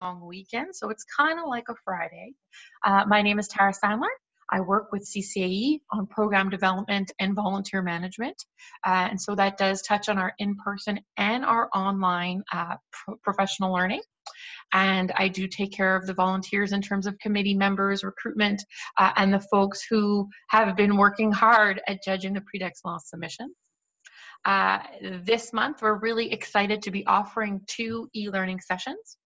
long weekend, so it's kind of like a Friday. My name is Tara Sandler. I work with CCAE on program development and volunteer management. And so that does touch on our in-person and our online professional learning. And I do take care of the volunteers in terms of committee members, recruitment, and the folks who have been working hard at judging the pre-excellence submissions. This month, we're really excited to be offering 2 e-learning sessions.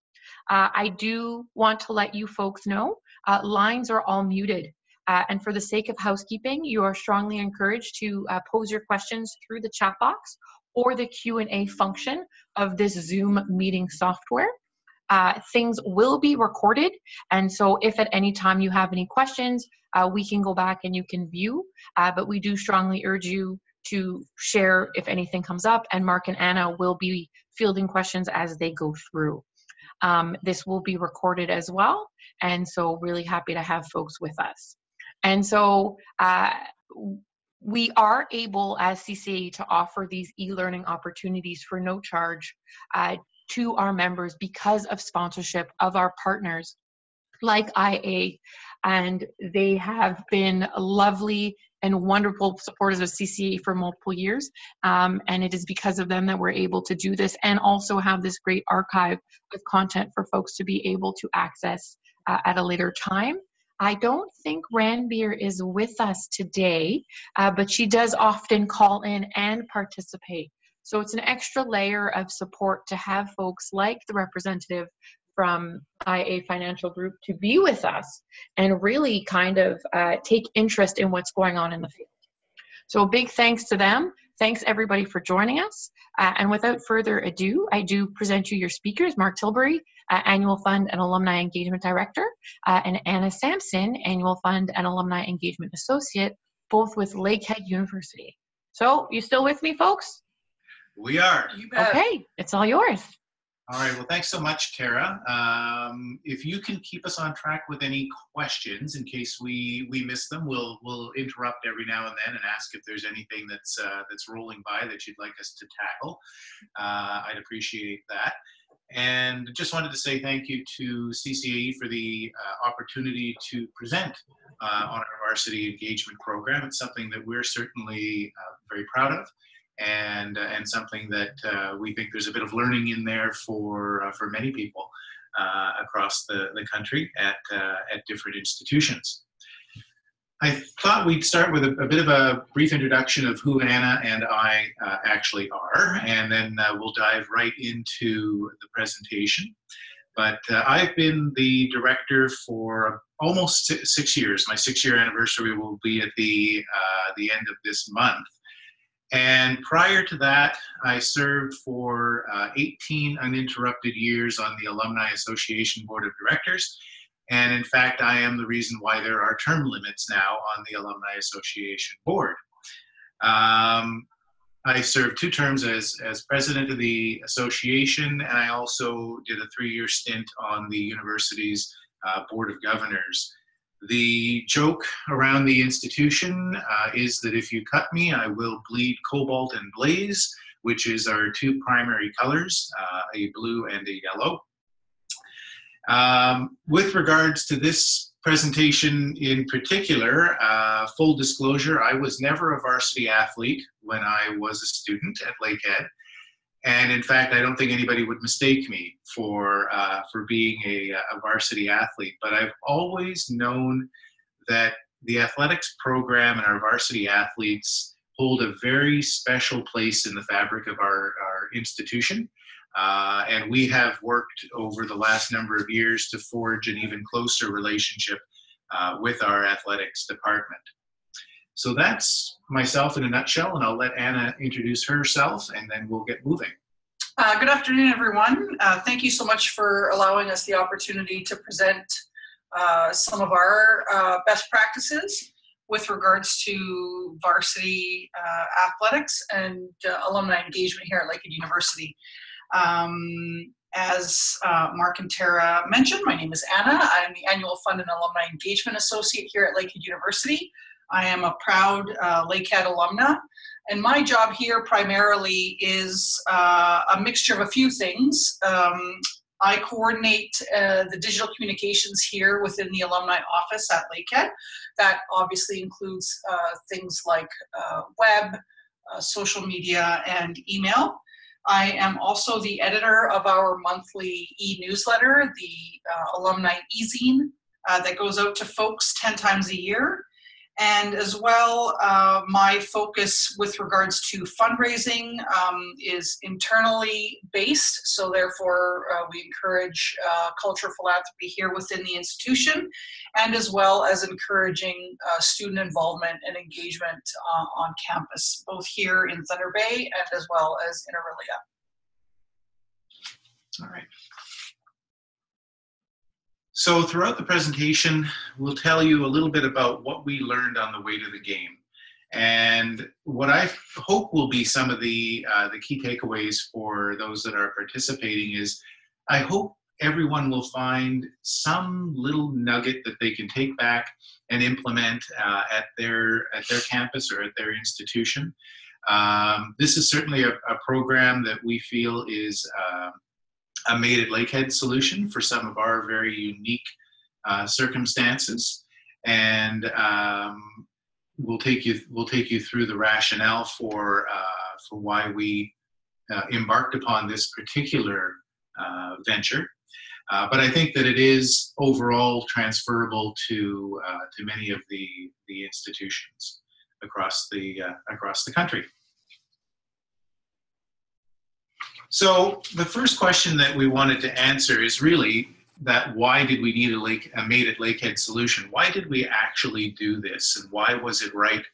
I do want to let you folks know, lines are all muted. And for the sake of housekeeping, you are strongly encouraged to pose your questions through the chat box or the Q&A function of this Zoom meeting software. Things will be recorded, and so if at any time you have any questions, we can go back and you can view, but we do strongly urge you to share if anything comes up, and Mark and Anna will be fielding questions as they go through. This will be recorded as well, and so really happy to have folks with us. And so we are able as CCAE to offer these e-learning opportunities for no charge to our members because of sponsorship of our partners like IA, and they have been lovely and wonderful supporters of CCAE for multiple years, and it is because of them that we're able to do this and also have this great archive of content for folks to be able to access at a later time. I don't think Ranbir is with us today, but she does often call in and participate. So it's an extra layer of support to have folks like the representative from IA Financial Group to be with us and really kind of take interest in what's going on in the field. So a big thanks to them. Thanks everybody for joining us. And without further ado, I do present you your speakers, Mark Tilbury, Annual Fund and Alumni Engagement Director, and Anna Sampson, Annual Fund and Alumni Engagement Associate, both with Lakehead University. So you still with me, folks? We are. You bet. Okay, it's all yours. All right, well, thanks so much, Tara. If you can keep us on track with any questions, in case we miss them, we'll interrupt every now and then and ask if there's anything that's rolling by that you'd like us to tackle. I'd appreciate that. And just wanted to say thank you to CCAE for the opportunity to present on our Varsity Engagement Program. It's something that we're certainly very proud of, and something that we think there's a bit of learning in there for many people across the country at different institutions. I thought we'd start with a bit of a brief introduction of who Anna and I actually are, and then we'll dive right into the presentation. But I've been the director for almost 6 years. My 6-year anniversary will be at the end of this month. And prior to that, I served for 18 uninterrupted years on the Alumni Association Board of Directors. And in fact, I am the reason why there are term limits now on the Alumni Association Board. I served 2 terms as president of the association, and I also did a 3-year stint on the university's Board of Governors. The joke around the institution is that if you cut me, I will bleed cobalt and blaze, which is our 2 primary colors, a blue and a yellow. With regards to this presentation in particular, full disclosure, I was never a varsity athlete when I was a student at Lakehead. And in fact, I don't think anybody would mistake me for being a varsity athlete. But I've always known that the athletics program and our varsity athletes hold a very special place in the fabric of our institution. And we have worked over the last number of years to forge an even closer relationship with our athletics department. So that's myself in a nutshell, and I'll let Anna introduce herself, and then we'll get moving. Good afternoon, everyone. Thank you so much for allowing us the opportunity to present some of our best practices with regards to varsity athletics and alumni engagement here at Lakehead University. As Mark and Tara mentioned, my name is Anna. I'm the Annual Fund and Alumni Engagement Associate here at Lakehead University. I am a proud Lakehead alumna, and my job here primarily is a mixture of a few things. I coordinate the digital communications here within the alumni office at Lakehead. That obviously includes things like web, social media, and email. I am also the editor of our monthly e-newsletter, the alumni e-zine, that goes out to folks 10 times a year. And as well, my focus with regards to fundraising is internally based. So therefore, we encourage cultural philanthropy here within the institution, and as well as encouraging student involvement and engagement on campus, both here in Thunder Bay and as well as in Orillia. All right. So throughout the presentation, we'll tell you a little bit about what we learned on the way to the game. And what I hope will be some of the key takeaways for those that are participating is, I hope everyone will find some little nugget that they can take back and implement at their campus or at their institution. This is certainly a program that we feel is a made at Lakehead solution for some of our very unique circumstances, and we'll take you through the rationale for why we embarked upon this particular venture. But I think that it is overall transferable to many of the institutions across the country. So the first question that we wanted to answer is really that why did we need a made at Lakehead solution? Why did we actually do this, and why was it right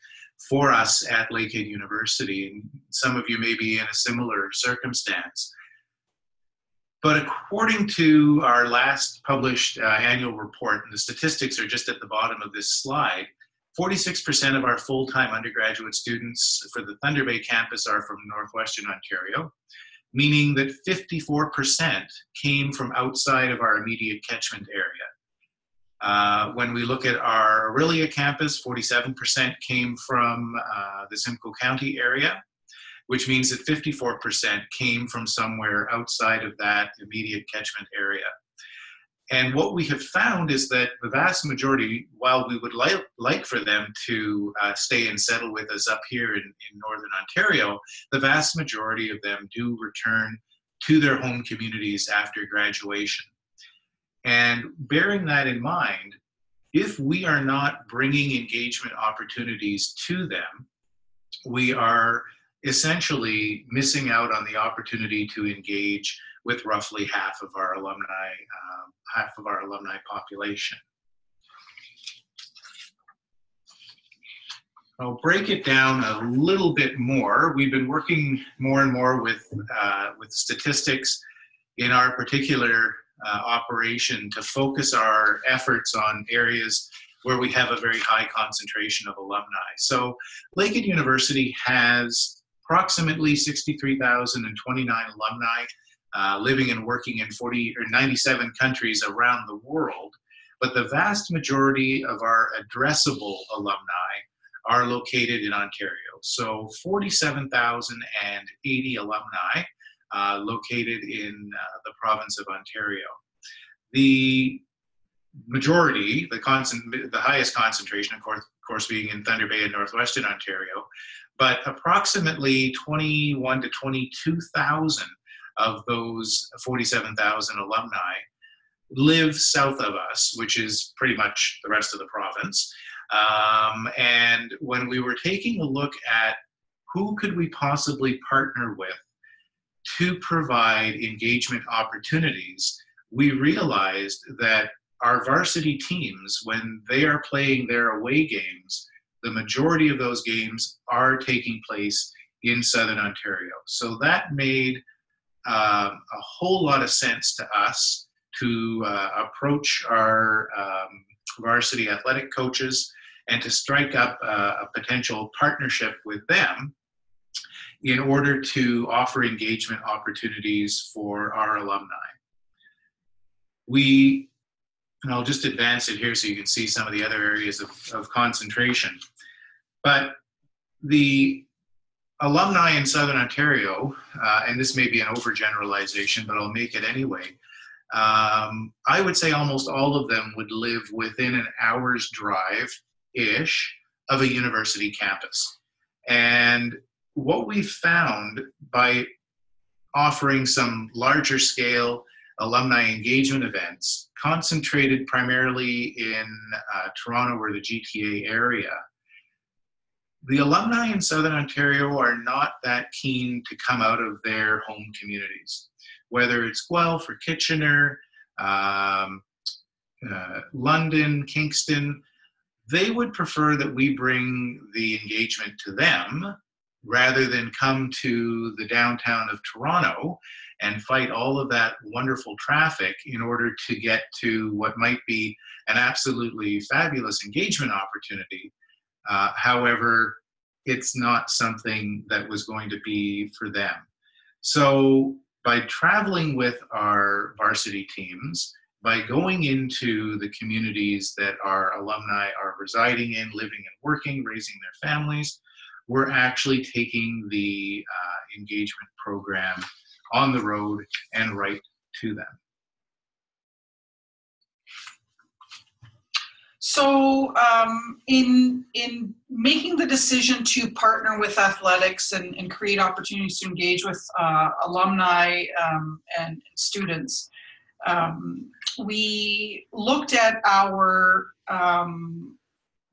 for us at Lakehead University? And some of you may be in a similar circumstance. But according to our last published annual report, and the statistics are just at the bottom of this slide, 46% of our full-time undergraduate students for the Thunder Bay campus are from Northwestern Ontario, meaning that 54% came from outside of our immediate catchment area. When we look at our Orillia campus, 47% came from the Simcoe County area, which means that 54% came from somewhere outside of that immediate catchment area. And what we have found is that the vast majority, while we would like for them to stay and settle with us up here in Northern Ontario, the vast majority of them do return to their home communities after graduation. And bearing that in mind, if we are not bringing engagement opportunities to them, we are essentially missing out on the opportunity to engage with roughly half of our alumni population. I'll break it down a little bit more. We've been working more and more with statistics in our particular operation to focus our efforts on areas where we have a very high concentration of alumni. So Lakehead University has approximately 63,029 alumni living and working in 97 countries around the world, but the vast majority of our addressable alumni are located in Ontario. So 47,080 alumni located in the province of Ontario. The majority, the highest concentration, of course, being in Thunder Bay and Northwestern Ontario, but approximately 21 to 22,000 of those 47,000 alumni live south of us, which is pretty much the rest of the province. And when we were taking a look at who could we possibly partner with to provide engagement opportunities, we realized that our varsity teams, when they are playing their away games, the majority of those games are taking place in Southern Ontario. So that made a whole lot of sense to us to approach our varsity athletic coaches and to strike up a potential partnership with them in order to offer engagement opportunities for our alumni. And I'll just advance it here so you can see some of the other areas of concentration. But the alumni in Southern Ontario, and this may be an overgeneralization, but I'll make it anyway, I would say almost all of them would live within an hour's drive-ish of a university campus. And what we found by offering some larger scale alumni engagement events concentrated primarily in Toronto or the GTA area, the alumni in Southern Ontario are not that keen to come out of their home communities. Whether it's Guelph or Kitchener, London, Kingston, they would prefer that we bring the engagement to them rather than come to the downtown of Toronto and fight all of that wonderful traffic in order to get to what might be an absolutely fabulous engagement opportunity. However, it's not something that was going to be for them. So by traveling with our varsity teams, by going into the communities that our alumni are residing in, living and working, raising their families, we're actually taking the engagement program on the road and right to them. So in making the decision to partner with athletics and create opportunities to engage with alumni and students, we looked at our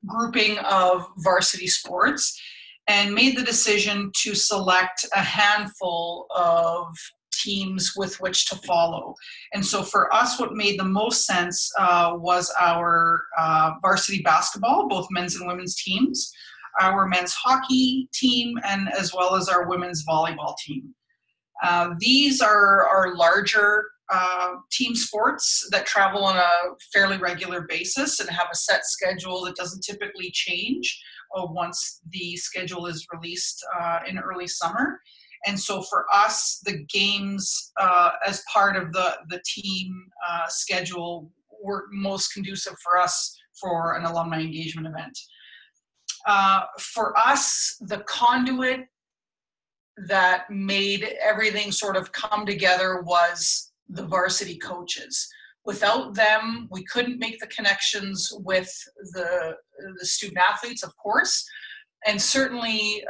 grouping of varsity sports and made the decision to select a handful of teams with which to follow. And so for us, what made the most sense was our varsity basketball, both men's and women's teams, our men's hockey team, and as well as our women's volleyball team. These are our larger team sports that travel on a fairly regular basis and have a set schedule that doesn't typically change once the schedule is released in early summer. And so for us, the games as part of the team schedule were most conducive for us for an alumni engagement event. For us, the conduit that made everything sort of come together was the varsity coaches. Without them, we couldn't make the connections with the student athletes, of course, and certainly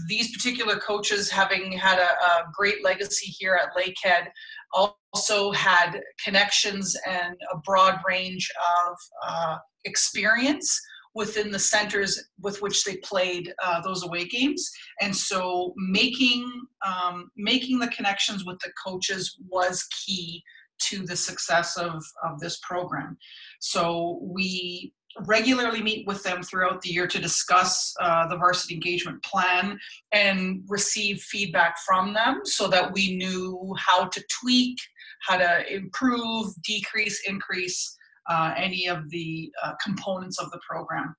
these particular coaches, having had a great legacy here at Lakehead, also had connections and a broad range of experience within the centers with which they played those away games. And so making the connections with the coaches was key to the success of this program. So we regularly meet with them throughout the year to discuss the varsity engagement plan and receive feedback from them so that we knew how to tweak, how to improve, decrease, increase any of the components of the program.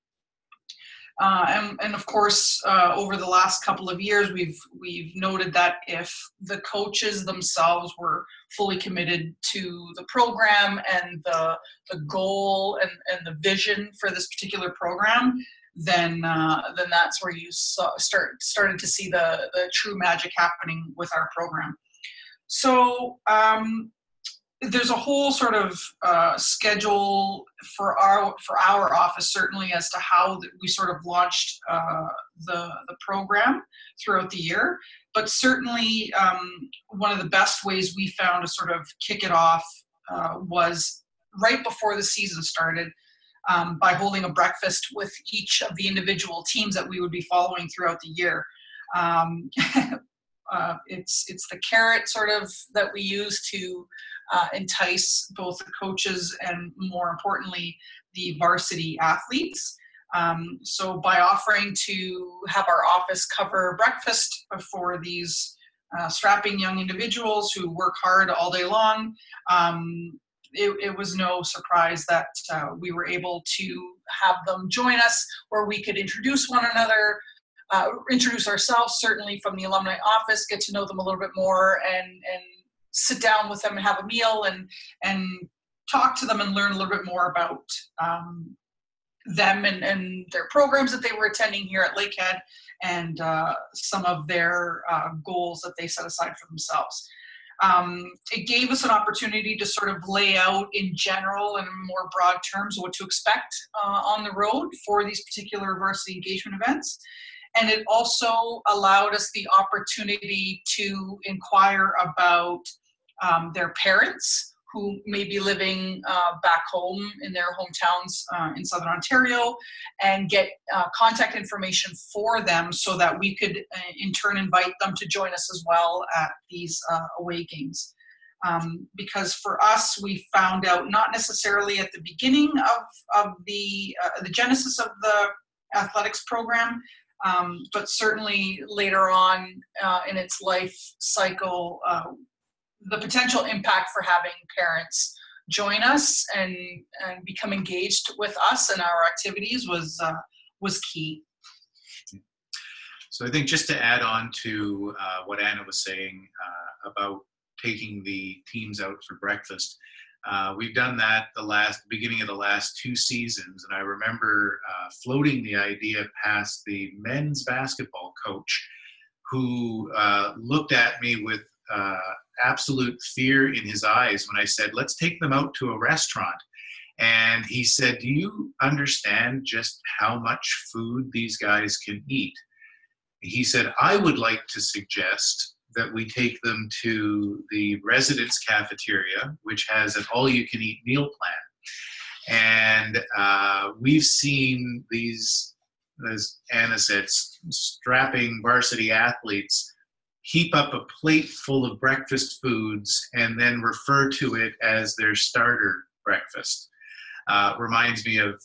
And of course, over the last couple of years, we've noted that if the coaches themselves were fully committed to the program and the goal and the vision for this particular program, then that's where you started to see the true magic happening with our program. So there's a whole sort of schedule for our office, certainly, as to how we sort of launched the program throughout the year. But certainly one of the best ways we found to sort of kick it off was right before the season started, by holding a breakfast with each of the individual teams that we would be following throughout the year. It's the carrot sort of that we use to entice both the coaches and, more importantly, the varsity athletes. So by offering to have our office cover breakfast for these strapping young individuals who work hard all day long, it was no surprise that we were able to have them join us, where we could introduce one another, introduce ourselves, certainly from the alumni office, get to know them a little bit more, and sit down with them and have a meal and talk to them and learn a little bit more about them and their programs that they were attending here at Lakehead, and some of their goals that they set aside for themselves. It gave us an opportunity to sort of lay out in general and more broad terms what to expect on the road for these particular varsity engagement events. And it also allowed us the opportunity to inquire about their parents who may be living back home in their hometowns in Southern Ontario, and get contact information for them so that we could in turn invite them to join us as well at these away games. Because for us, we found out not necessarily at the beginning of the genesis of the athletics program, but certainly later on in its life cycle, the potential impact for having parents join us and become engaged with us and our activities was key. So I think just to add on to what Anna was saying about taking the teams out for breakfast, we've done that the beginning of the last 2 seasons, and I remember floating the idea past the men's basketball coach, who looked at me with absolute fear in his eyes when I said, let's take them out to a restaurant. And he said, do you understand just how much food these guys can eat? He said, I would like to suggest that we take them to the residence cafeteria, which has an all-you-can-eat meal plan. And we've seen these, as Anna said, strapping varsity athletes heap up a plate full of breakfast foods and then refer to it as their starter breakfast. Reminds me of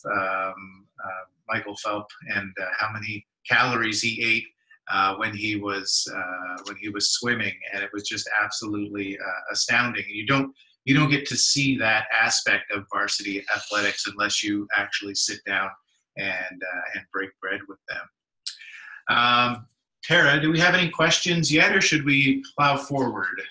Michael Phelps and how many calories he ate when he was swimming, and it was just absolutely astounding. You don't get to see that aspect of varsity athletics unless you actually sit down and break bread with them. Tara, do we have any questions yet, or should we plow forward?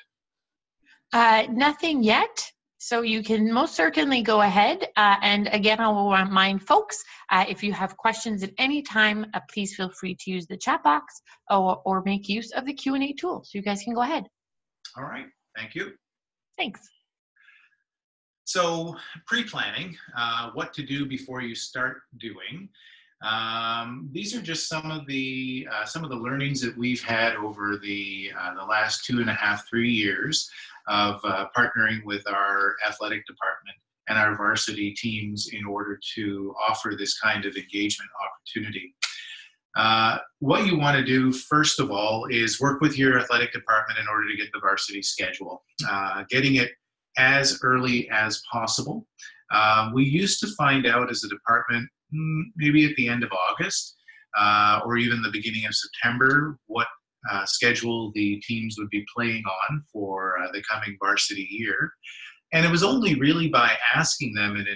Nothing yet. So you can most certainly go ahead. And again, I will remind folks, if you have questions at any time, please feel free to use the chat box or make use of the Q&A tool. So you guys can go ahead. All right. Thank you. Thanks. So pre-planning, what to do before you start doing. These are just some of the learnings that we've had over the last 2.5, 3 years of partnering with our athletic department and our varsity teams in order to offer this kind of engagement opportunity. What you want to do, first of all, is work with your athletic department in order to get the varsity schedule, getting it as early as possible. We used to find out as a department, maybe at the end of August or even the beginning of September, what schedule the teams would be playing on for the coming varsity year. And it was only really by asking them and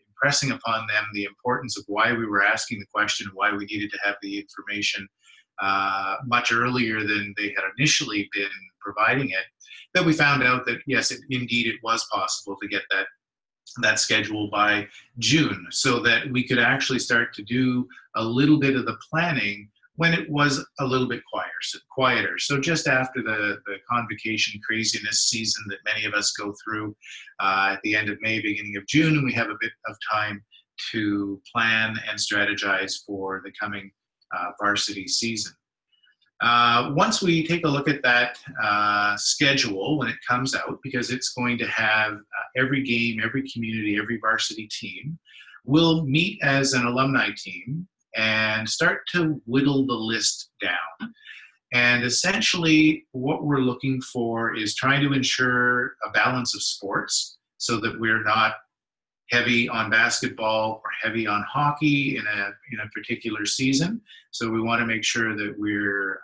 impressing upon them the importance of why we were asking the question, why we needed to have the information much earlier than they had initially been providing it, that we found out that yes, indeed it was possible to get that schedule by June, so that we could actually start to do a little bit of the planning when it was a little bit quieter. So just after the convocation craziness season that many of us go through at the end of May, beginning of June, and we have a bit of time to plan and strategize for the coming varsity season. Once we take a look at that schedule when it comes out, because it's going to have every game, every community, every varsity team, we'll meet as an alumni team and start to whittle the list down. And essentially what we're looking for is trying to ensure a balance of sports so that we're not heavy on basketball or heavy on hockey in a particular season. So we want to make sure that we're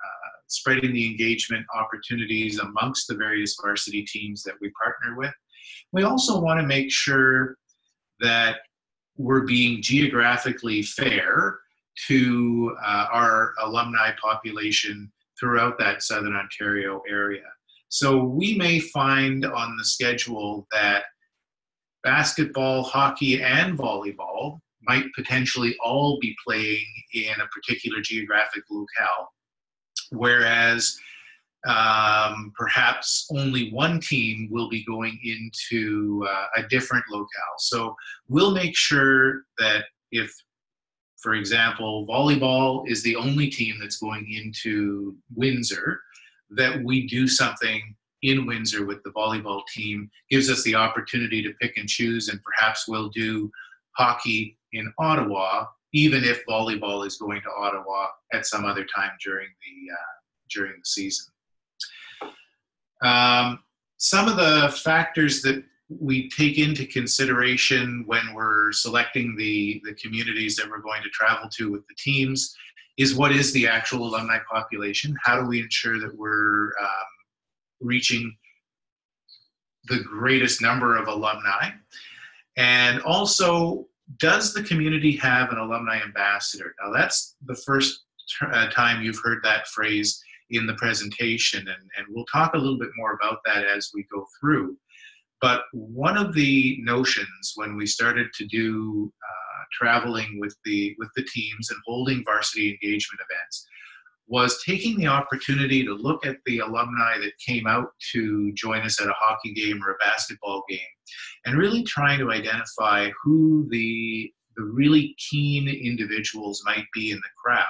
spreading the engagement opportunities amongst the various varsity teams that we partner with. We also want to make sure that we're being geographically fair to our alumni population throughout that Southern Ontario area. So we may find on the schedule that basketball, hockey, and volleyball might potentially all be playing in a particular geographic locale, whereas perhaps only one team will be going into a different locale. So we'll make sure that if, for example, volleyball is the only team that's going into Windsor, that we do something in Windsor with the volleyball team. Gives us the opportunity to pick and choose, and perhaps we'll do hockey in Ottawa, even if volleyball is going to Ottawa at some other time during the season. Some of the factors that we take into consideration when we're selecting the communities that we're going to travel to with the teams is what is the actual alumni population? How do we ensure that we're reaching the greatest number of alumni? And also, does the community have an alumni ambassador? Now, that's the first time you've heard that phrase in the presentation, and we'll talk a little bit more about that as we go through. But one of the notions when we started to do traveling with the teams and holding varsity engagement events was taking the opportunity to look at the alumni that came out to join us at a hockey game or a basketball game, and really trying to identify who the really keen individuals might be in the crowd.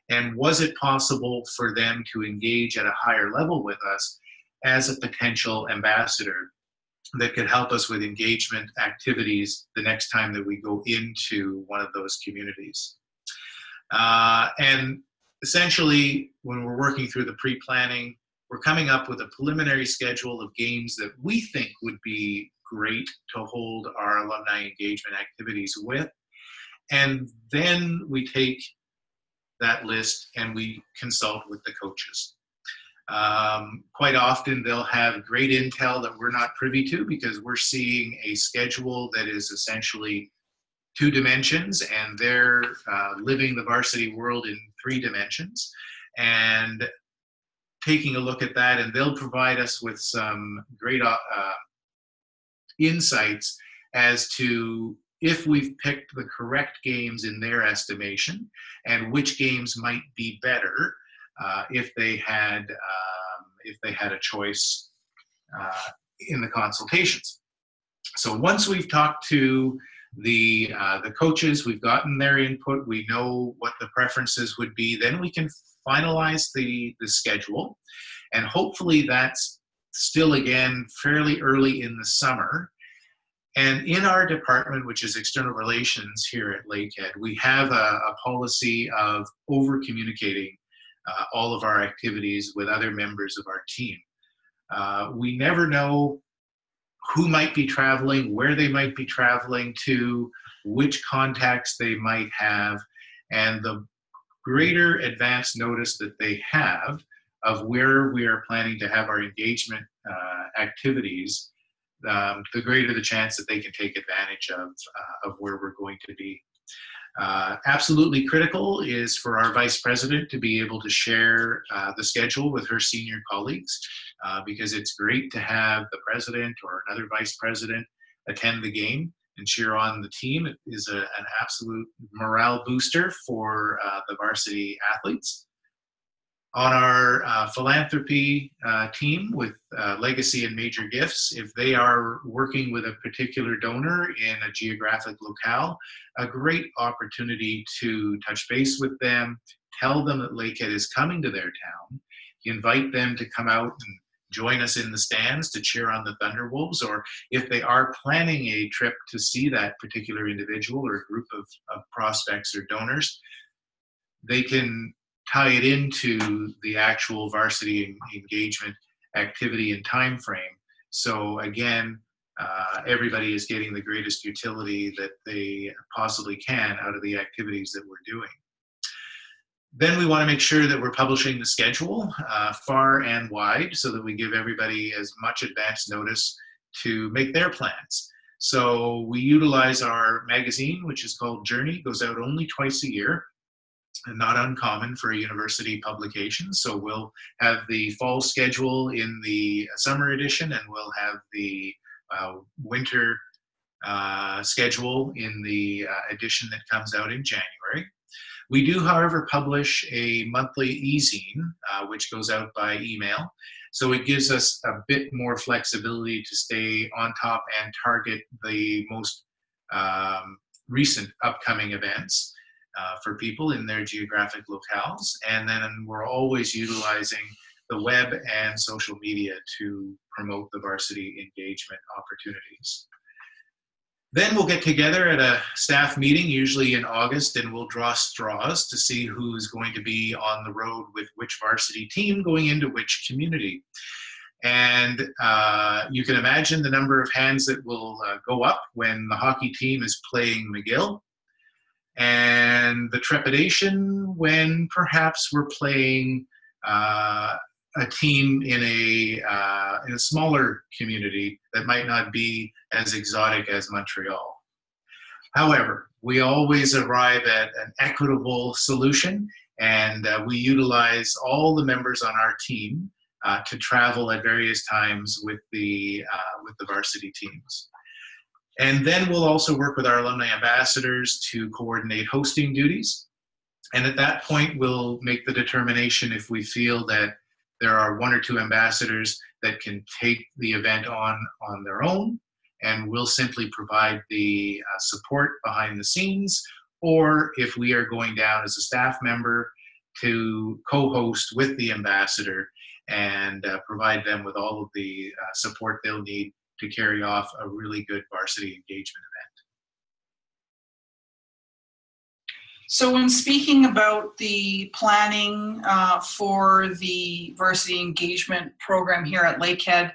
And was it possible for them to engage at a higher level with us as a potential ambassador that could help us with engagement activities the next time that we go into one of those communities? And essentially, when we're working through the pre-planning, we're coming up with a preliminary schedule of games that we think would be great to hold our alumni engagement activities with. And then we take that list and we consult with the coaches. Quite often they'll have great intel that we're not privy to, because we're seeing a schedule that is essentially 2 dimensions, and they're living the varsity world in 3 dimensions, and taking a look at that, and they'll provide us with some great insights as to if we've picked the correct games in their estimation, and which games might be better if they had a choice in the consultations. So once we've talked to the coaches, we've gotten their input, we know what the preferences would be, then we can finalize the schedule, and hopefully that's still, again, fairly early in the summer. And in our department, which is external relations here at Lakehead, we have a policy of over-communicating all of our activities with other members of our team. We never know who might be traveling, where they might be traveling to, which contacts they might have, and the greater advance notice that they have of where we are planning to have our engagement activities, the greater the chance that they can take advantage of where we're going to be. Absolutely critical is for our vice president to be able to share the schedule with her senior colleagues, because it's great to have the president or another vice president attend the game and cheer on the team. It is an absolute morale booster for the varsity athletes. On our philanthropy team with Legacy and Major Gifts, if they are working with a particular donor in a geographic locale, a great opportunity to touch base with them, tell them that Lakehead is coming to their town, invite them to come out and join us in the stands to cheer on the Thunderwolves, or if they are planning a trip to see that particular individual or group of prospects or donors, they can tie it into the actual varsity engagement activity and time frame. So again, everybody is getting the greatest utility that they possibly can out of the activities that we're doing. Then we want to make sure that we're publishing the schedule far and wide, so that we give everybody as much advance notice to make their plans. So we utilize our magazine, which is called Journey, goes out only twice a year, and not uncommon for a university publication. So we'll have the fall schedule in the summer edition, and we'll have the winter schedule in the edition that comes out in January. We do, however, publish a monthly e-zine, which goes out by email. So it gives us a bit more flexibility to stay on top and target the most recent upcoming events for people in their geographic locales. And then we're always utilizing the web and social media to promote the varsity engagement opportunities. Then we'll get together at a staff meeting, usually in August, and we'll draw straws to see who's going to be on the road with which varsity team going into which community. And you can imagine the number of hands that will go up when the hockey team is playing McGill, and the trepidation when perhaps we're playing a team in a smaller community that might not be as exotic as Montreal. However, we always arrive at an equitable solution, and we utilize all the members on our team to travel at various times with the varsity teams. And then we'll also work with our alumni ambassadors to coordinate hosting duties. And at that point, we'll make the determination if we feel that there are one or two ambassadors that can take the event on their own, and we'll simply provide the support behind the scenes, or if we are going down as a staff member to co-host with the ambassador and provide them with all of the support they'll need to carry off a really good varsity engagement event. So when speaking about the planning for the varsity engagement program here at Lakehead,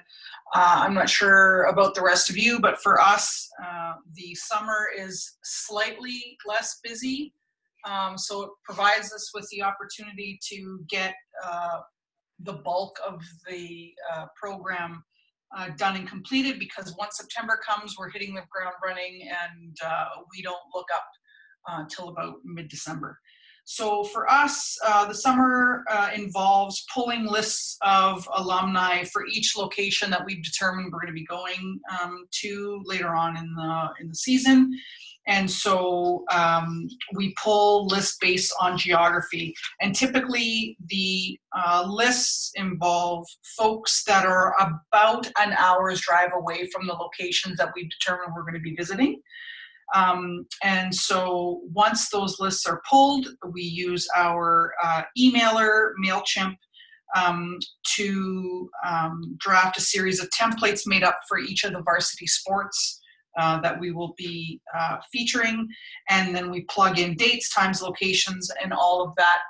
I'm not sure about the rest of you, but for us, the summer is slightly less busy. So it provides us with the opportunity to get the bulk of the program done and completed, because once September comes, we're hitting the ground running, and we don't look up till about mid-December. So for us, the summer involves pulling lists of alumni for each location that we've determined we're going to be going to later on in the season. And so we pull lists based on geography. And typically the lists involve folks that are about an hour's drive away from the locations that we've determined we're going to be visiting. And so once those lists are pulled, we use our emailer, MailChimp, to draft a series of templates made up for each of the varsity sports that we will be featuring. And then we plug in dates, times, locations, and all of that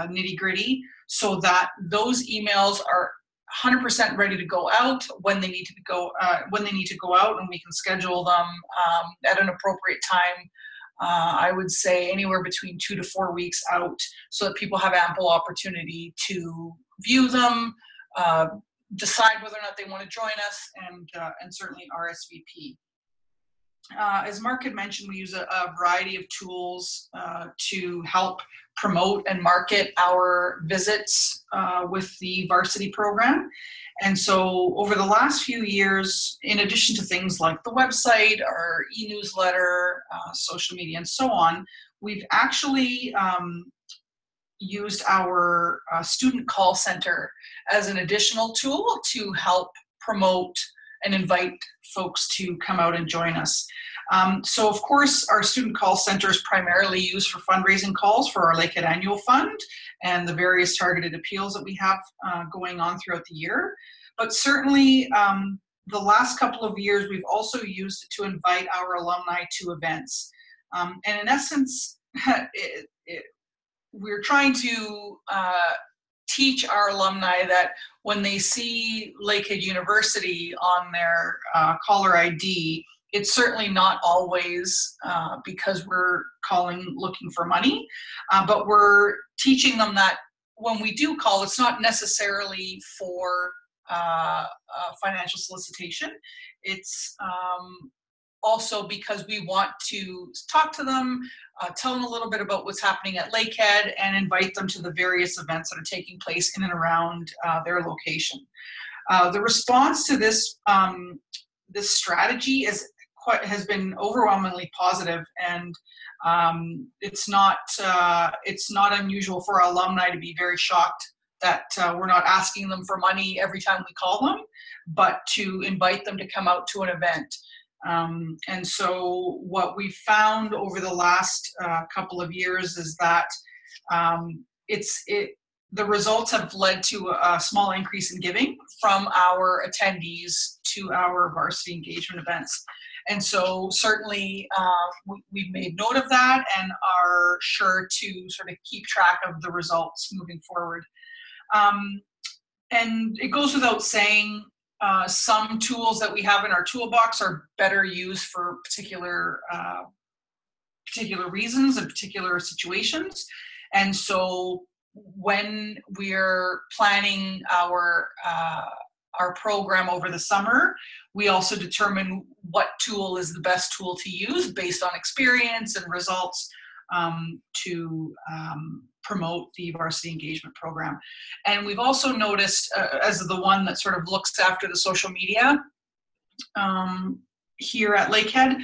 nitty-gritty, so that those emails are 100% ready to go out when they need to go out, and we can schedule them at an appropriate time. I would say anywhere between 2 to 4 weeks out, so that people have ample opportunity to view them, decide whether or not they want to join us, and certainly RSVP. As Mark had mentioned, we use a variety of tools to help promote and market our visits with the varsity program. And so over the last few years, in addition to things like the website, our e-newsletter, social media, and so on, we've actually used our student call center as an additional tool to help promote and invite folks to come out and join us. So of course, our student call center is primarily used for fundraising calls for our Lakehead Annual Fund and the various targeted appeals that we have going on throughout the year. But certainly, the last couple of years, we've also used it to invite our alumni to events. And in essence, we're trying to teach our alumni that when they see Lakehead University on their caller ID, it's certainly not always because we're looking for money, but we're teaching them that when we do call, it's not necessarily for financial solicitation. It's also because we want to talk to them, tell them a little bit about what's happening at Lakehead, and invite them to the various events that are taking place in and around their location. The response to this this strategy is has been overwhelmingly positive, and it's not unusual for our alumni to be very shocked that we're not asking them for money every time we call them, but to invite them to come out to an event. And so what we found over the last couple of years is that the results have led to a small increase in giving from our attendees to our varsity engagement events. And so certainly we've made note of that and are sure to sort of keep track of the results moving forward. And it goes without saying, some tools that we have in our toolbox are better used for particular reasons and particular situations. And so when we're planning our program over the summer, we also determine what tool is the best tool to use based on experience and results to promote the varsity engagement program. And we've also noticed, as the one that sort of looks after the social media here at Lakehead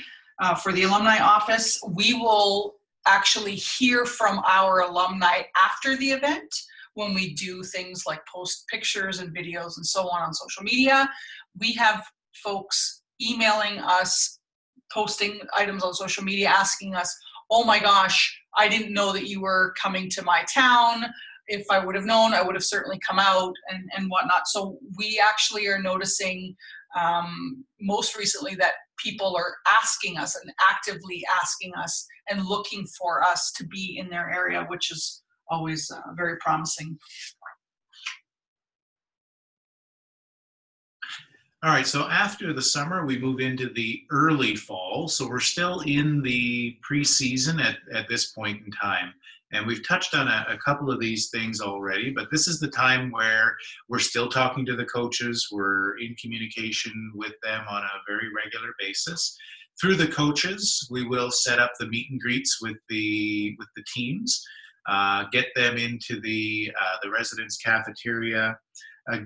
for the alumni office, we will actually hear from our alumni after the event when we do things like post pictures and videos and so on social media. We have folks emailing us, posting items on social media, asking us, oh my gosh, I didn't know that you were coming to my town. If I would have known, I would have certainly come out and whatnot. So we actually are noticing most recently that people are asking us and actively asking us and looking for us to be in their area, which is always very promising. All right, so after the summer, we move into the early fall. So we're still in the preseason at this point in time. And we've touched on a couple of these things already, but this is the time where we're still talking to the coaches. We're in communication with them on a very regular basis. Through the coaches, we will set up the meet and greets with the teams, get them into the residence cafeteria. A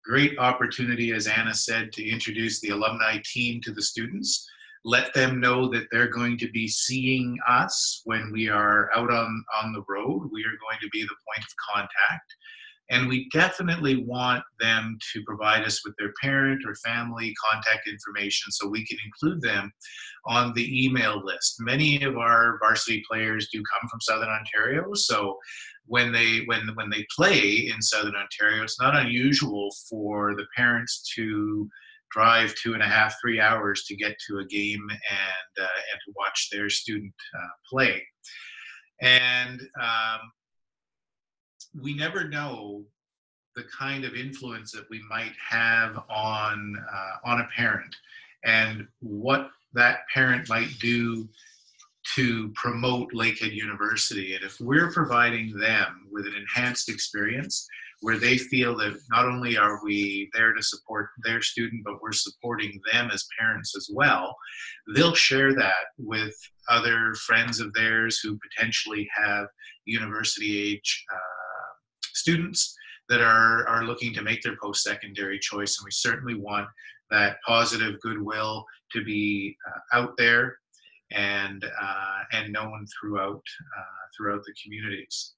great opportunity, as Anna said, to introduce the alumni team to the students. Let them know that they're going to be seeing us when we are out on the road. We are going to be the point of contact. And we definitely want them to provide us with their parent or family contact information so we can include them on the email list. Many of our varsity players do come from Southern Ontario, so when they play in Southern Ontario, it's not unusual for the parents to drive 2.5, 3 hours to get to a game and to watch their student play. And we never know the kind of influence that we might have on a parent and what that parent might do to promote Lakehead University. And if we're providing them with an enhanced experience where they feel that not only are we there to support their student, but we're supporting them as parents as well, they'll share that with other friends of theirs who potentially have university age students that are looking to make their post-secondary choice. And we certainly want that positive goodwill to be out there and known throughout the communities.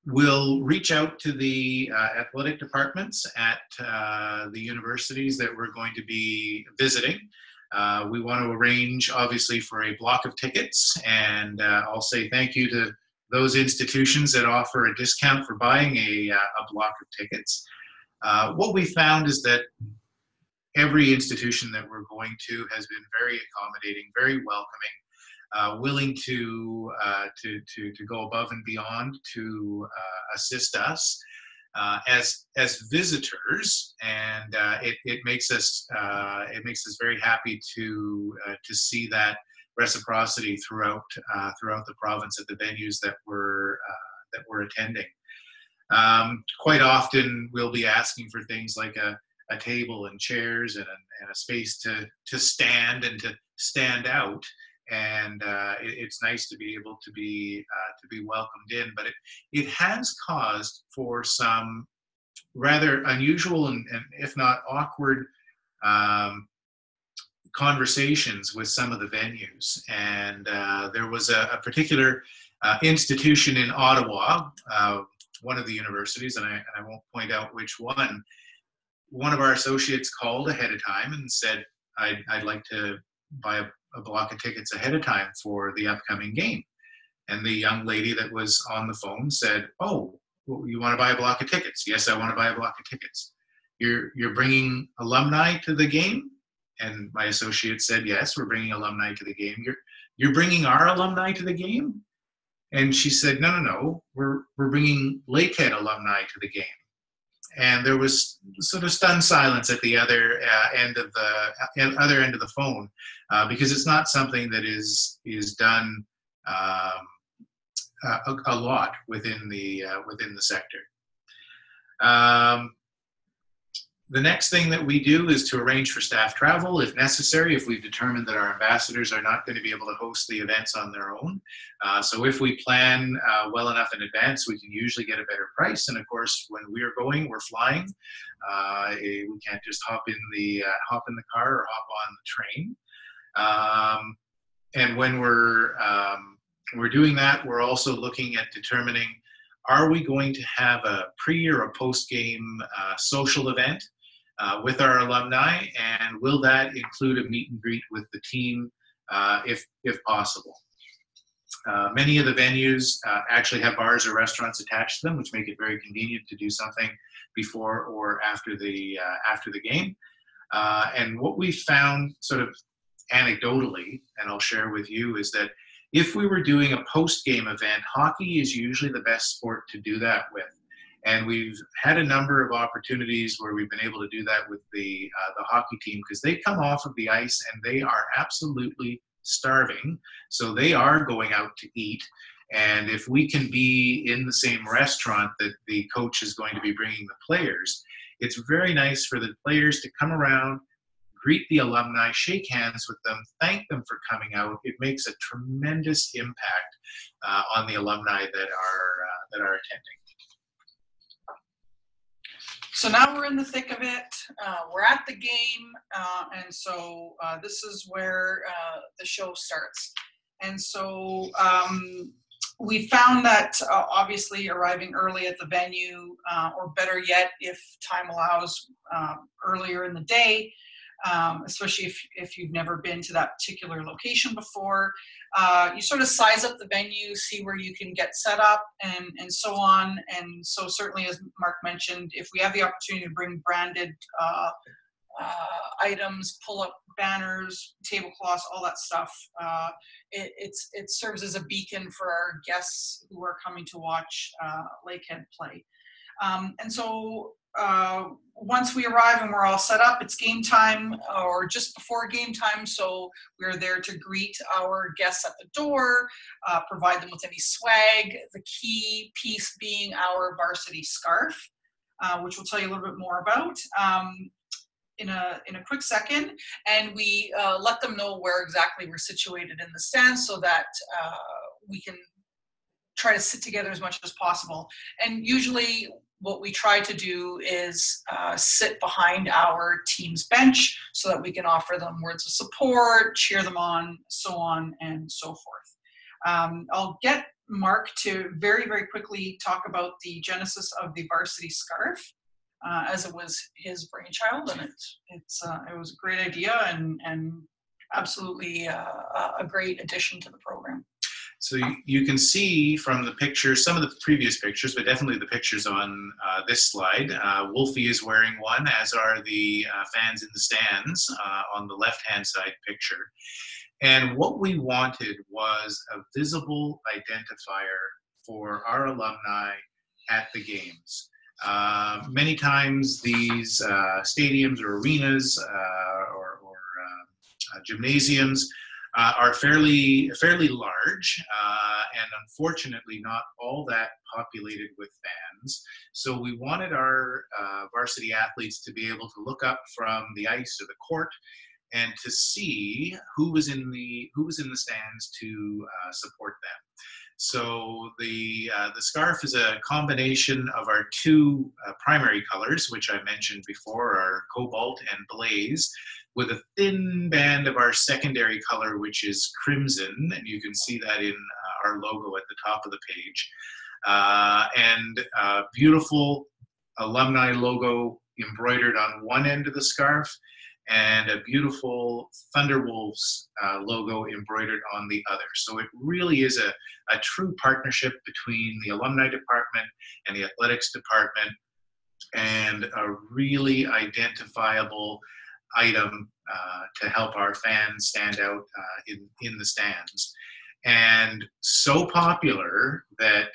We'll reach out to the athletic departments at the universities that we're going to be visiting. We want to arrange, obviously, for a block of tickets, and I'll say thank you to those institutions that offer a discount for buying a block of tickets. What we found is that every institution that we're going to has been very accommodating, very welcoming, willing to go above and beyond to assist us as visitors, and it makes us very happy to see that reciprocity throughout the province at the venues that we're attending. Quite often we'll be asking for things like a table and chairs and a space to stand and to stand out, and it's nice to be able to be welcomed in. But it has caused for some rather unusual and if not awkward conversations with some of the venues. And there was a particular institution in Ottawa, one of the universities, and I won't point out which one. One of our associates called ahead of time and said, I'd like to buy a block of tickets ahead of time for the upcoming game. And the young lady that was on the phone said, oh, well, you want to buy a block of tickets? Yes, I want to buy a block of tickets. You're bringing alumni to the game? And my associate said, yes, we're bringing alumni to the game. You're bringing our alumni to the game? And she said, no, we're bringing Lakehead alumni to the game. And there was sort of stunned silence at the other end of the phone, because it's not something that is done a lot within the sector. The next thing that we do is to arrange for staff travel if necessary, if we've determined that our ambassadors are not going to be able to host the events on their own. So if we plan well enough in advance, we can usually get a better price. And of course, when we're going, we're flying. We can't just hop in the car or hop on the train. And when we're doing that, we're also looking at determining, are we going to have a pre or a post-game social event with our alumni, and will that include a meet and greet with the team if possible? Many of the venues actually have bars or restaurants attached to them, which make it very convenient to do something before or after the game. And what we found sort of anecdotally, and I'll share with you, is that if we were doing a post-game event, hockey is usually the best sport to do that with. And we've had a number of opportunities where we've been able to do that with the hockey team, because they come off of the ice and they are absolutely starving. So they are going out to eat. And if we can be in the same restaurant that the coach is going to be bringing the players, it's very nice for the players to come around, greet the alumni, shake hands with them, thank them for coming out. It makes a tremendous impact on the alumni that are attending. So now we're in the thick of it. We're at the game, and so this is where the show starts. And so we found that obviously arriving early at the venue, or better yet, if time allows, earlier in the day, especially if you've never been to that particular location before. You sort of size up the venue, see where you can get set up, and so on. And so certainly, as Mark mentioned, if we have the opportunity to bring branded items, pull up banners, tablecloths, all that stuff, it serves as a beacon for our guests who are coming to watch Lakehead play. And so once we arrive and we're all set up, it's game time or just before game time. So we're there to greet our guests at the door, provide them with any swag, the key piece being our varsity scarf, which we'll tell you a little bit more about in a quick second. And we let them know where exactly we're situated in the stands so that we can try to sit together as much as possible. And usually what we try to do is sit behind our team's bench so that we can offer them words of support, cheer them on, so on and so forth. I'll get Mark to very, very quickly talk about the genesis of the varsity scarf, as it was his brainchild, and it was a great idea and absolutely a great addition to the program. So you can see from the pictures, some of the previous pictures, but definitely the pictures on this slide. Wolfie is wearing one, as are the fans in the stands on the left-hand side picture. And what we wanted was a visible identifier for our alumni at the games. Many times these stadiums or arenas or gymnasiums are fairly large, and unfortunately not all that populated with fans. So we wanted our varsity athletes to be able to look up from the ice or the court and to see who was in the stands to support them. So the scarf is a combination of our two primary colors, which I mentioned before, are cobalt and blaze, with a thin band of our secondary color, which is crimson, and you can see that in our logo at the top of the page. And a beautiful alumni logo embroidered on one end of the scarf, and a beautiful Thunderwolves logo embroidered on the other. So it really is a true partnership between the alumni department and the athletics department, and a really identifiable item to help our fans stand out in the stands. And so popular that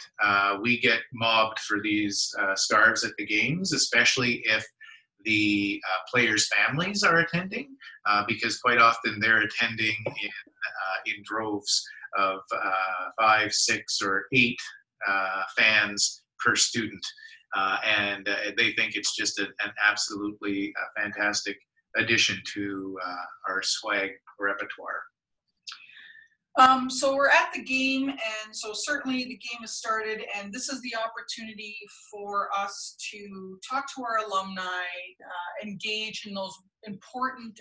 we get mobbed for these scarves at the games, especially if the players' families are attending, because quite often they're attending in droves of 5, 6, or 8 fans per student. And they think it's just an absolutely fantastic addition to our swag repertoire. So we're at the game, and so certainly the game has started, and this is the opportunity for us to talk to our alumni, engage in those important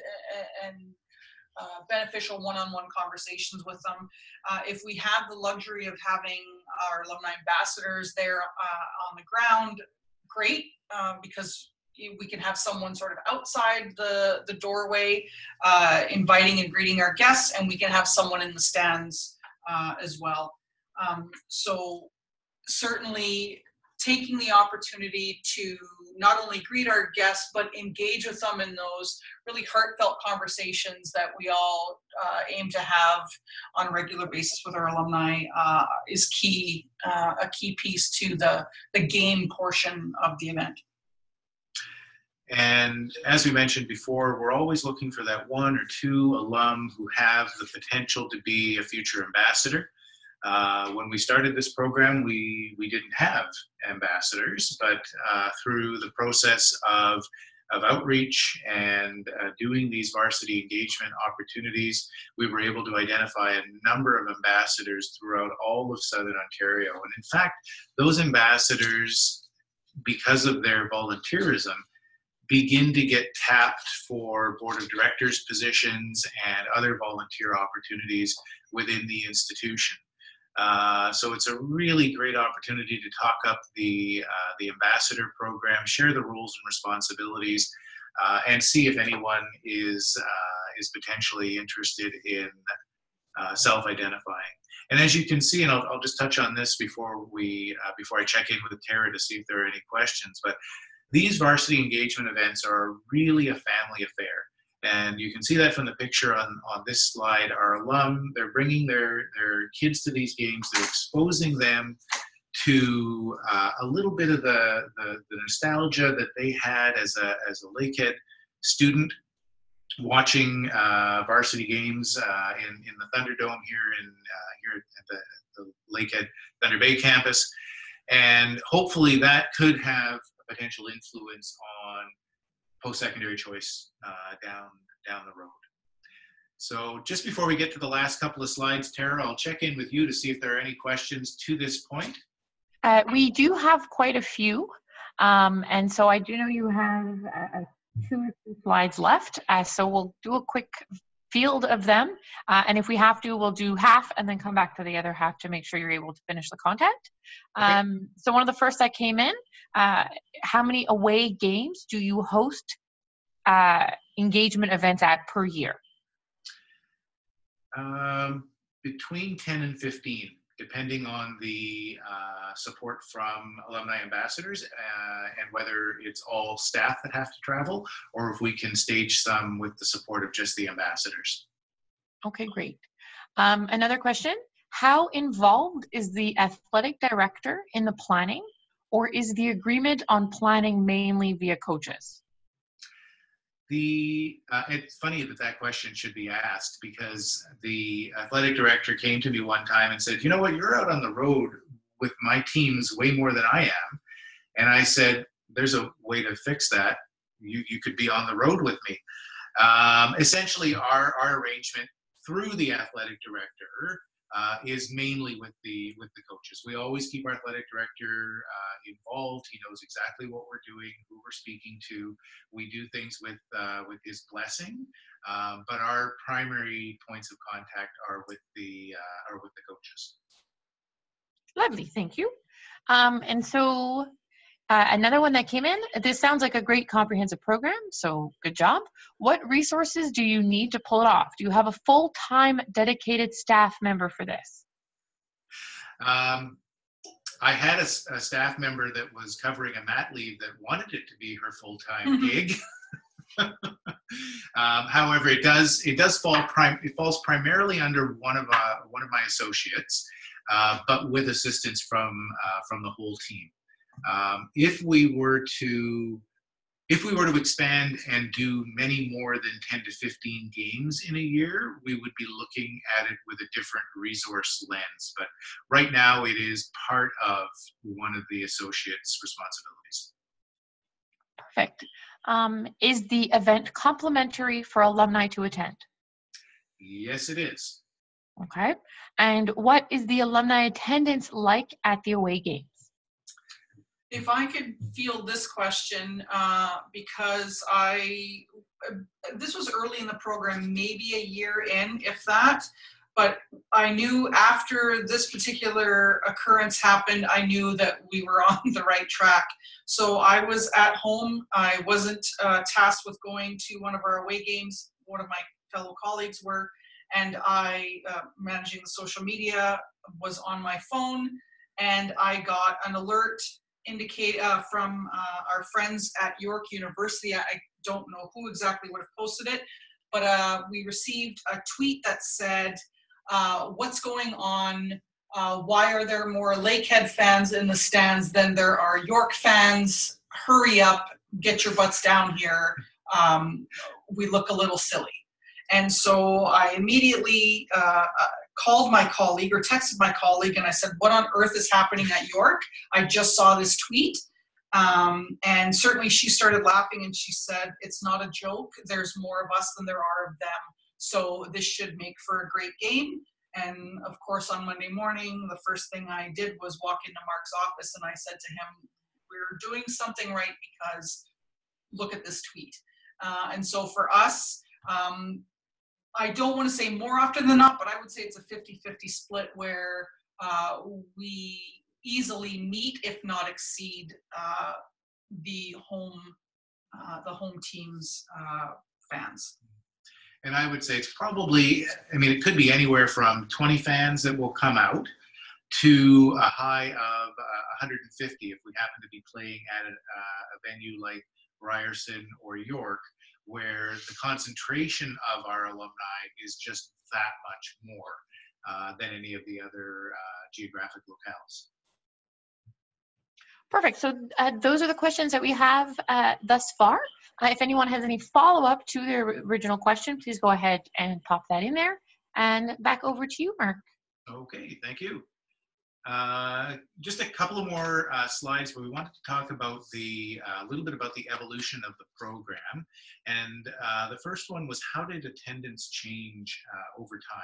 and beneficial one-on-one conversations with them. If we have the luxury of having our alumni ambassadors there on the ground, great, because we can have someone sort of outside the doorway inviting and greeting our guests, and we can have someone in the stands as well. So certainly taking the opportunity to not only greet our guests, but engage with them in those really heartfelt conversations that we all aim to have on a regular basis with our alumni is key, a key piece to the game portion of the event. And as we mentioned before, we're always looking for that 1 or 2 alum who have the potential to be a future ambassador. When we started this program, we didn't have ambassadors, but through the process of outreach and doing these varsity engagement opportunities, we were able to identify a number of ambassadors throughout all of Southern Ontario. And in fact, those ambassadors, because of their volunteerism, begin to get tapped for board of directors positions and other volunteer opportunities within the institution. So it's a really great opportunity to talk up the ambassador program, share the roles and responsibilities, and see if anyone is potentially interested in self-identifying. And as you can see, and I'll just touch on this before I check in with Tara to see if there are any questions, but these varsity engagement events are really a family affair. And you can see that from the picture on this slide. Our alum, they're bringing their kids to these games. They're exposing them to a little bit of the nostalgia that they had as a Lakehead student, watching varsity games in the Thunderdome here at the Lakehead Thunder Bay campus. And hopefully that could have a potential influence on post-secondary choice down the road. So just before we get to the last couple of slides, Tara, I'll check in with you to see if there are any questions to this point. We do have quite a few, and so I do know you have 2 or 3 slides left, so we'll do a quick field of them, and if we have to, we'll do half and then come back to the other half to make sure you're able to finish the content. Okay. So one of the first that came in, how many away games do you host engagement events at per year? Between 10 and 15, depending on the support from alumni ambassadors and whether it's all staff that have to travel or if we can stage some with the support of just the ambassadors. Okay, great. Another question, how involved is the athletic director in the planning, or is the agreement on planning mainly via coaches? It's funny that question should be asked, because the athletic director came to me one time and said, you know what, you're out on the road with my teams way more than I am. And I said, there's a way to fix that. You could be on the road with me. Essentially, our arrangement through the athletic director is mainly with the coaches. We always keep our athletic director involved. He knows exactly what we're doing, who we're speaking to. We do things with his blessing, But our primary points of contact are with the coaches. Lovely, thank you. And so another one that came in, this sounds like a great comprehensive program, so good job. What resources do you need to pull it off? Do you have a full-time dedicated staff member for this? I had a staff member that was covering a mat leave that wanted it to be her full-time gig. However, it falls primarily under one of my associates, but with assistance from the whole team. If we were to expand and do many more than 10 to 15 games in a year, we would be looking at it with a different resource lens. But right now, it is part of one of the associates' responsibilities. Perfect. Is the event complimentary for alumni to attend? Yes, it is. Okay. And what is the alumni attendance like at the away games? If I could field this question, because this was early in the program, maybe a year in, if that, but I knew after this particular occurrence happened, I knew that we were on the right track. So I was at home. I wasn't tasked with going to one of our away games. One of my fellow colleagues were, and I, managing the social media, was on my phone, and I got an alert indicate from our friends at York University. I don't know who exactly would have posted it, but we received a tweet that said, what's going on? Why are there more Lakehead fans in the stands than there are York fans? Hurry up, get your butts down here. We look a little silly. And so I immediately called my colleague or texted my colleague, and I said, what on earth is happening at York? I just saw this tweet. And certainly she started laughing, and she said, it's not a joke. There's more of us than there are of them. So this should make for a great game. And of course, on Monday morning, the first thing I did was walk into Mark's office, and I said to him, we're doing something right because look at this tweet. And so for us, I don't want to say more often than not, but I would say it's a 50-50 split where we easily meet, if not exceed, the home team's fans. And I would say it's probably, it could be anywhere from 20 fans that will come out to a high of 150 if we happen to be playing at a venue like Ryerson or York, where the concentration of our alumni is just that much more than any of the other geographic locales. Perfect. So those are the questions that we have thus far. If anyone has any follow-up to their original question, please go ahead and pop that in there. And back over to you, Mark. Okay, thank you. Just a couple of more slides, but we wanted to talk about a little bit about the evolution of the program. And the first one was, how did attendance change over time?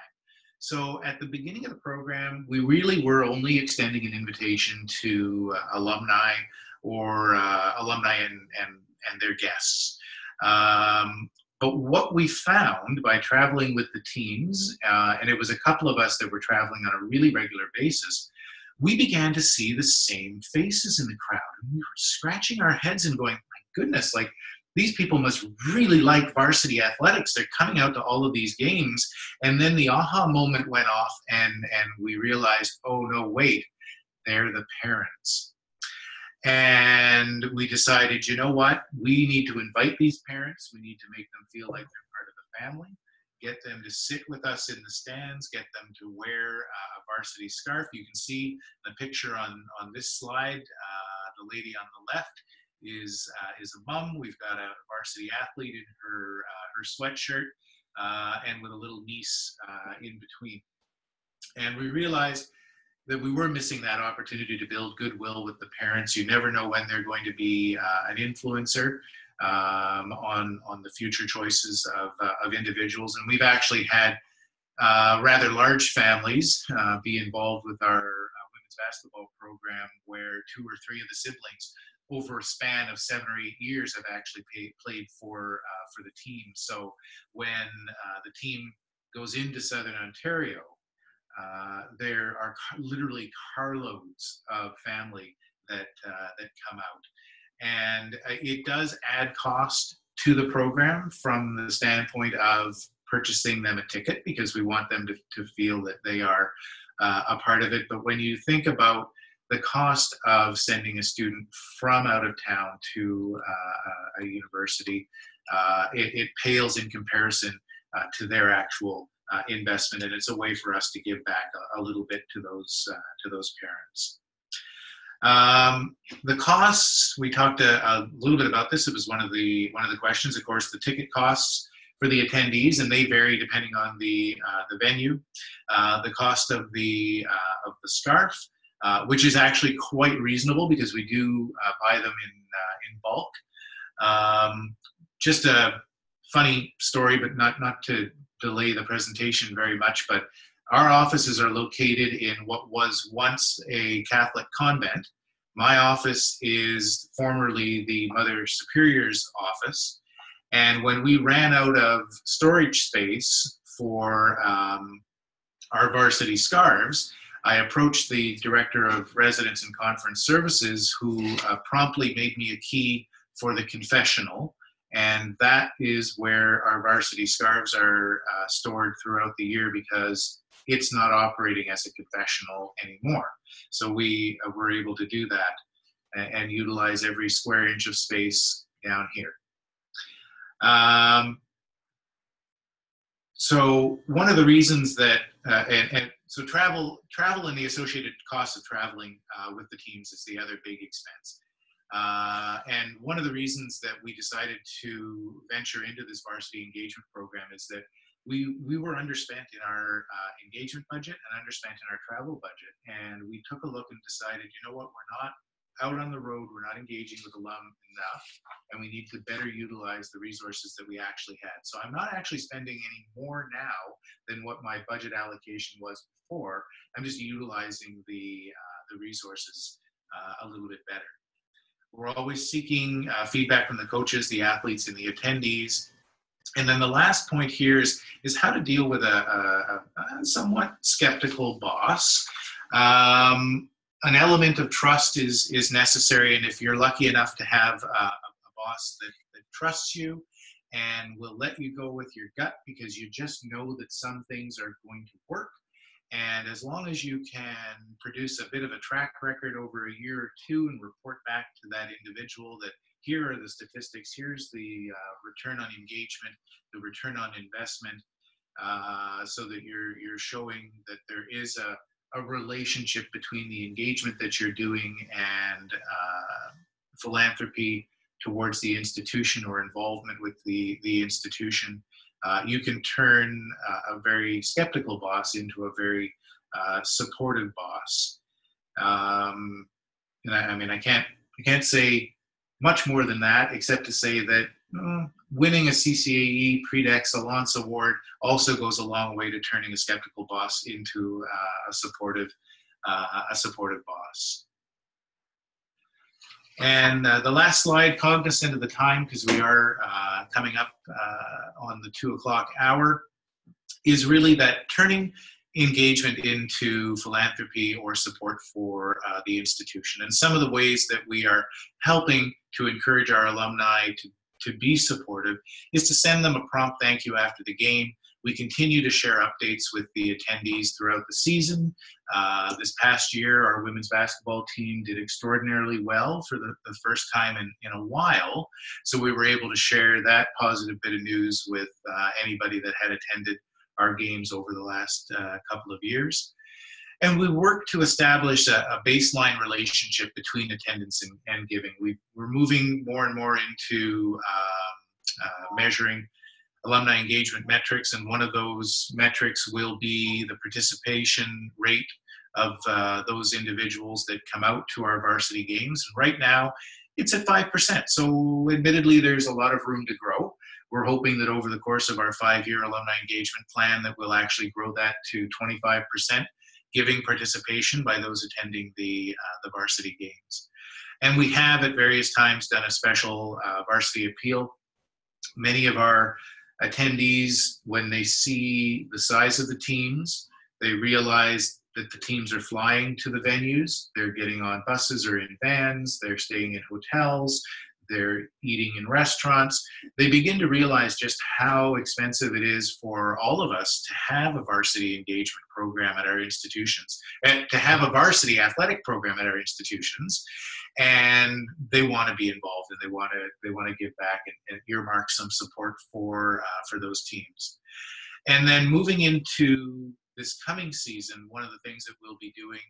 So at the beginning of the program, we really were only extending an invitation to alumni or alumni and their guests. But what we found by traveling with the teams, and it was a couple of us that were traveling on a really regular basis, we began to see the same faces in the crowd. And we were scratching our heads and going, my goodness, like, these people must really like varsity athletics. They're coming out to all of these games. And then the aha moment went off, and we realized, oh no, wait, they're the parents. And we decided, you know what? We need to invite these parents. We need to make them feel like they're part of the family, get them to sit with us in the stands, get them to wear a varsity scarf. You can see the picture on this slide. The lady on the left is a mom. We've got a varsity athlete in her sweatshirt and with a little niece in between. And we realized that we were missing that opportunity to build goodwill with the parents. You never know when they're going to be an influencer on the future choices of individuals. And we've actually had rather large families be involved with our women's basketball program, where 2 or 3 of the siblings over a span of 7 or 8 years have actually played for the team. So when the team goes into Southern Ontario, there are literally carloads of family that come out, and it does add cost to the program from the standpoint of purchasing them a ticket, because we want them to feel that they are a part of it. But when you think about the cost of sending a student from out of town to a university, it pales in comparison to their actual investment, and it's a way for us to give back a little bit to those parents. The costs, we talked a little bit about this. It was one of the questions. Of course, the ticket costs for the attendees, and they vary depending on the venue. The cost of the scarf, which is actually quite reasonable because we do buy them in bulk. Just a funny story, but not to delay the presentation very much, but our offices are located in what was once a Catholic convent. My office is formerly the Mother Superior's office. And when we ran out of storage space for our varsity scarves, I approached the Director of Residence and Conference Services, who promptly made me a key for the confessional. And that is where our varsity scarves are stored throughout the year, because it's not operating as a confessional anymore. So we were able to do that and utilize every square inch of space down here. So one of the reasons that, so travel and the associated costs of traveling with the teams is the other big expense. And one of the reasons that we decided to venture into this varsity engagement program is that we were underspent in our engagement budget and underspent in our travel budget. And we took a look and decided, you know what, we're not out on the road, we're not engaging with alum enough, and we need to better utilize the resources that we actually had. So I'm not actually spending any more now than what my budget allocation was before. I'm just utilizing the resources a little bit better. We're always seeking feedback from the coaches, the athletes, and the attendees. And then the last point here is how to deal with a somewhat skeptical boss. An element of trust is necessary, and if you're lucky enough to have a boss that trusts you and will let you go with your gut because you just know that some things are going to work, and as long as you can produce a bit of a track record over a year or two and report back to that individual that here are the statistics, here's the return on engagement, the return on investment, so that you're showing that there is a relationship between the engagement that you're doing and philanthropy towards the institution or involvement with the institution. You can turn a very skeptical boss into a very supportive boss. And I can't say much more than that, except to say that winning a CCAE Prix d'Excellence award also goes a long way to turning a skeptical boss into a supportive boss. And the last slide, cognizant of the time, because we are coming up on the 2 o'clock hour, is really that turning engagement into philanthropy or support for the institution. And some of the ways that we are helping to encourage our alumni to be supportive is to send them a prompt thank you after the game. We continue to share updates with the attendees throughout the season. This past year, our women's basketball team did extraordinarily well for the first time in a while. So we were able to share that positive bit of news with anybody that had attended our games over the last couple of years. And we work to establish a baseline relationship between attendance and giving. We're moving more and more into measuring alumni engagement metrics, and one of those metrics will be the participation rate of those individuals that come out to our varsity games. Right now, it's at 5%. So admittedly, there's a lot of room to grow. We're hoping that over the course of our 5-year alumni engagement plan that we'll actually grow that to 25% giving participation by those attending the varsity games. And we have at various times done a special varsity appeal. Many of our attendees, when they see the size of the teams, they realize that the teams are flying to the venues. They're getting on buses or in vans. They're staying in hotels. They're eating in restaurants. They begin to realize just how expensive it is for all of us to have a varsity engagement program at our institutions, and to have a varsity athletic program at our institutions. And they want to be involved, and they want to give back and earmark some support for those teams. And then moving into this coming season, one of the things that we'll be doing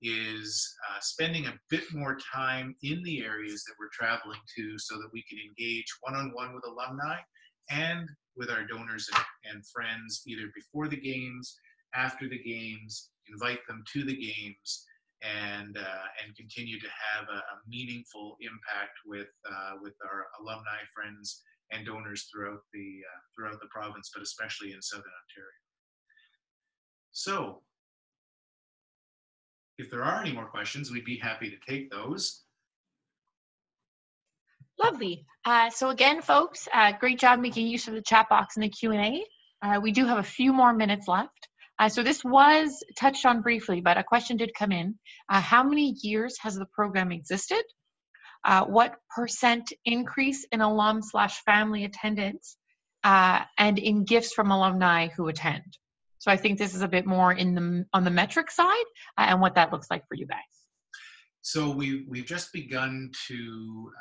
is spending a bit more time in the areas that we're traveling to, so that we can engage one-on-one with alumni and with our donors and friends, either before the games, after the games, invite them to the games, and continue to have a meaningful impact with our alumni, friends, and donors throughout the province, but especially in Southern Ontario. So, if there are any more questions, we'd be happy to take those. Lovely. So again, folks, great job making use of the chat box and the Q&A. We do have a few more minutes left. So this was touched on briefly, but a question did come in. How many years has the program existed? What % increase in alum/family attendance and in gifts from alumni who attend? So I think this is a bit more on the metric side and what that looks like for you guys. So we've just begun to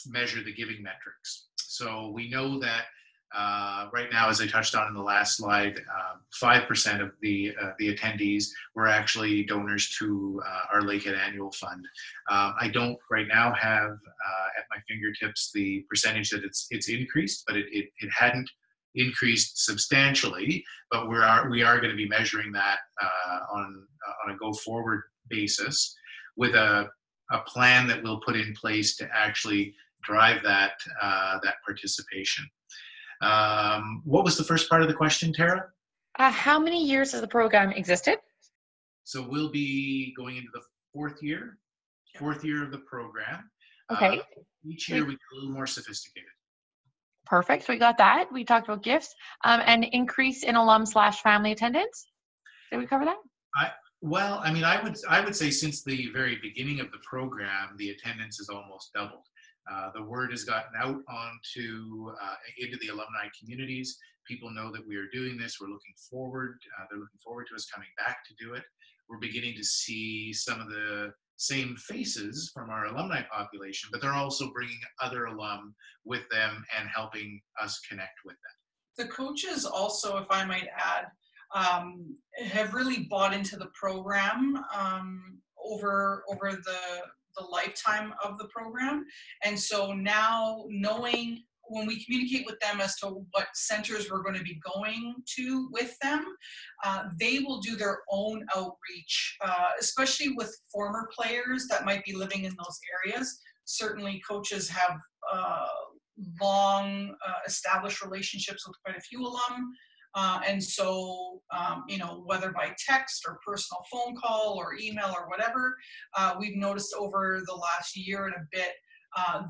measure the giving metrics. So we know that right now, as I touched on in the last slide, 5% of the attendees were actually donors to our Lakehead Annual Fund. I don't right now have at my fingertips the percentage that it's increased, but it hadn't increased substantially. But we are going to be measuring that on a go forward basis, with a plan that we'll put in place to actually drive that participation. What was the first part of the question, Tara? How many years has the program existed? So we'll be going into the fourth year of the program. Okay. Each year we get a little more sophisticated. Perfect. So we got that. We talked about gifts and increase in alum/family attendance. Did we cover that? Well, I mean, I would say since the very beginning of the program, the attendance has almost doubled. The word has gotten out into the alumni communities. People know that we are doing this. We're looking forward. They're looking forward to us coming back to do it. We're beginning to see some of the same faces from our alumni population, but they're also bringing other alum with them and helping us connect with them. The coaches also, if I might add, have really bought into the program over the lifetime of the program. And so now, knowing when we communicate with them as to what centers we're going to be going to with them, they will do their own outreach, especially with former players that might be living in those areas. Certainly coaches have long established relationships with quite a few alum. And so, whether by text or personal phone call or email or whatever, we've noticed over the last year and a bit,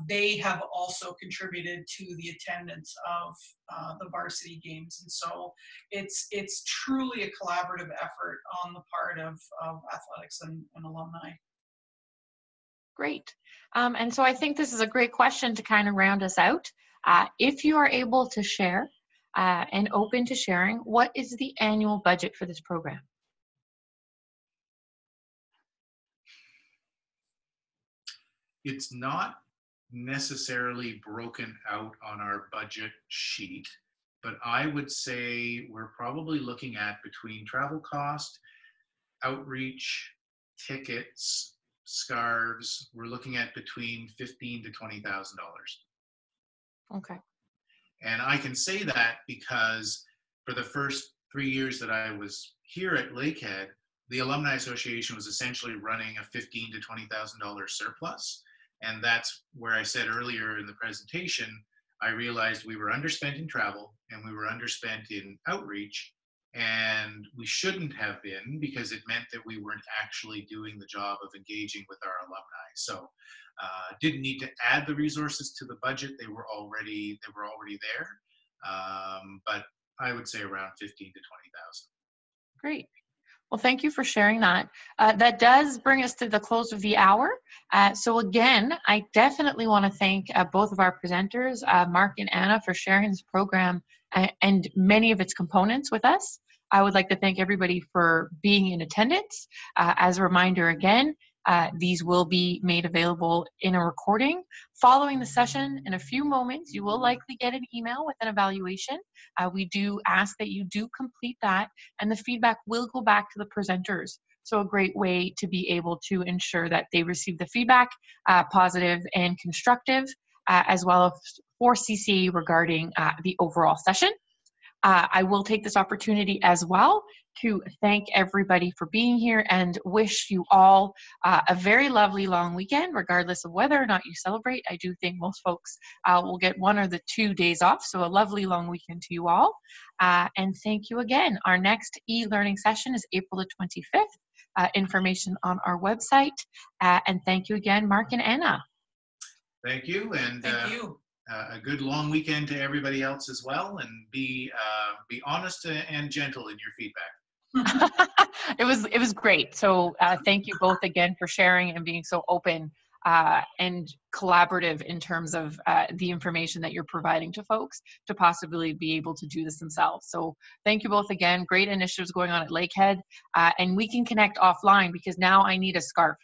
they have also contributed to the attendance of the varsity games. And so it's truly a collaborative effort on the part of athletics and alumni. Great. And so I think this is a great question to kind of round us out. If you are able to share and open to sharing, what is the annual budget for this program? It's not necessarily broken out on our budget sheet, but I would say we're probably looking at, between travel cost, outreach, tickets, scarves, we're looking at between $15,000 to $20,000. Okay. And I can say that because for the first 3 years that I was here at Lakehead, the Alumni Association was essentially running a $15,000 to $20,000 surplus. And that's where I said earlier in the presentation, I realized we were underspent in travel and we were underspent in outreach. And we shouldn't have been, because it meant that we weren't actually doing the job of engaging with our alumni. So didn't need to add the resources to the budget. They were already there. But I would say around 15 to 20,000. Great. Well, thank you for sharing that. That does bring us to the close of the hour. So again, I definitely want to thank both of our presenters, Mark and Anna, for sharing this program and many of its components with us. I would like to thank everybody for being in attendance. As a reminder again, these will be made available in a recording. Following the session, in a few moments, you will likely get an email with an evaluation. We do ask that you do complete that, and the feedback will go back to the presenters. So a great way to be able to ensure that they receive the feedback, positive and constructive, as well as for CCAE regarding the overall session. I will take this opportunity as well to thank everybody for being here and wish you all a very lovely long weekend, regardless of whether or not you celebrate. I do think most folks will get 1 or the 2 days off, so a lovely long weekend to you all. And thank you again. Our next e-learning session is April the 25th. Information on our website. And thank you again, Mark and Anna. Thank you. And Thank you. A good long weekend to everybody else as well, and be honest and gentle in your feedback. It was great. So thank you both again for sharing and being so open and collaborative in terms of the information that you're providing to folks to possibly be able to do this themselves. So thank you both again. Great initiatives going on at Lakehead, and we can connect offline because now I need a scarf.